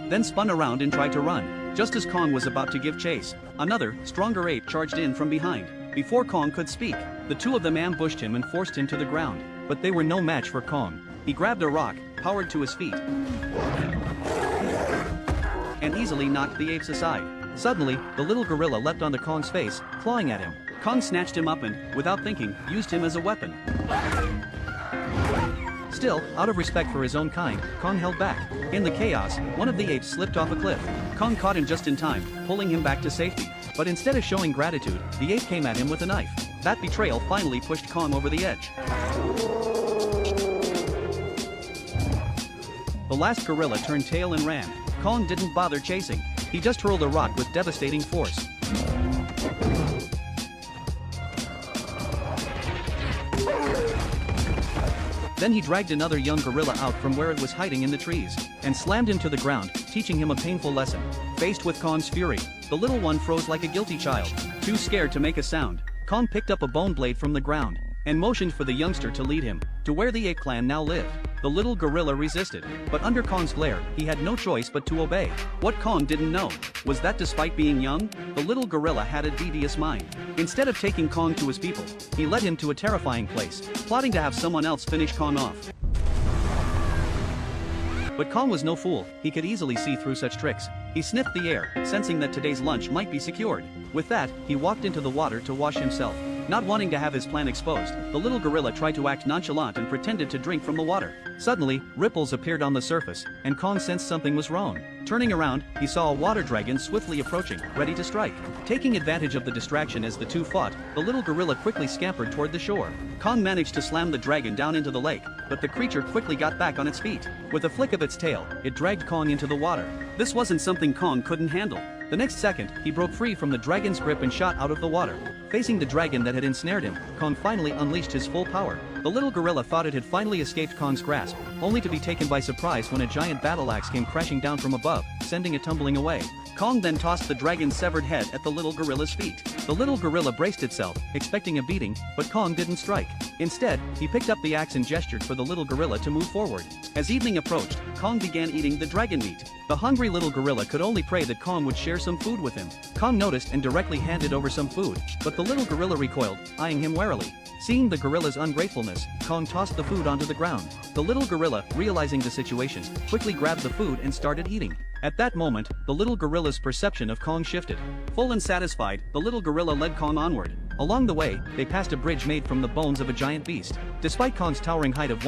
then spun around and tried to run. Just as Kong was about to give chase, another, stronger ape charged in from behind. Before Kong could speak, the two of them ambushed him and forced him to the ground. But they were no match for Kong. He grabbed a rock, powered to his feet, and easily knocked the apes aside. Suddenly, the little gorilla leapt onto Kong's face, clawing at him. Kong snatched him up and, without thinking, used him as a weapon. Still, out of respect for his own kind, Kong held back. In the chaos, one of the apes slipped off a cliff. Kong caught him just in time, pulling him back to safety. But instead of showing gratitude, the ape came at him with a knife. That betrayal finally pushed Kong over the edge. The last gorilla turned tail and ran. Kong didn't bother chasing. He just hurled a rock with devastating force. Then he dragged another young gorilla out from where it was hiding in the trees, and slammed him to the ground, teaching him a painful lesson. Faced with Kong's fury, the little one froze like a guilty child, too scared to make a sound. Kong picked up a bone blade from the ground, and motioned for the youngster to lead him to where the ape clan now lived. The little gorilla resisted, but under Kong's glare, he had no choice but to obey. What Kong didn't know was that despite being young, the little gorilla had a devious mind. Instead of taking Kong to his people, he led him to a terrifying place, plotting to have someone else finish Kong off. But Kong was no fool. He could easily see through such tricks. He sniffed the air, sensing that today's lunch might be secured. With that, he walked into the water to wash himself. Not wanting to have his plan exposed, the little gorilla tried to act nonchalant and pretended to drink from the water. Suddenly, ripples appeared on the surface, and Kong sensed something was wrong. Turning around, he saw a water dragon swiftly approaching, ready to strike. Taking advantage of the distraction as the two fought, the little gorilla quickly scampered toward the shore. Kong managed to slam the dragon down into the lake, but the creature quickly got back on its feet. With a flick of its tail, it dragged Kong into the water. This wasn't something Kong couldn't handle. The next second, he broke free from the dragon's grip and shot out of the water. Facing the dragon that had ensnared him, Kong finally unleashed his full power. The little gorilla thought it had finally escaped Kong's grasp, only to be taken by surprise when a giant battle axe came crashing down from above, sending it tumbling away. Kong then tossed the dragon's severed head at the little gorilla's feet. The little gorilla braced itself, expecting a beating, but Kong didn't strike. Instead, he picked up the axe and gestured for the little gorilla to move forward. As evening approached, Kong began eating the dragon meat. The hungry little gorilla could only pray that Kong would share some food with him. Kong noticed and directly handed over some food, but the little gorilla recoiled, eyeing him warily. Seeing the gorilla's ungratefulness, Kong tossed the food onto the ground. The little gorilla, realizing the situation, quickly grabbed the food and started eating. At that moment, the little gorilla's perception of Kong shifted. Full and satisfied, the little gorilla led Kong onward. Along the way, they passed a bridge made from the bones of a giant beast. Despite Kong's towering height of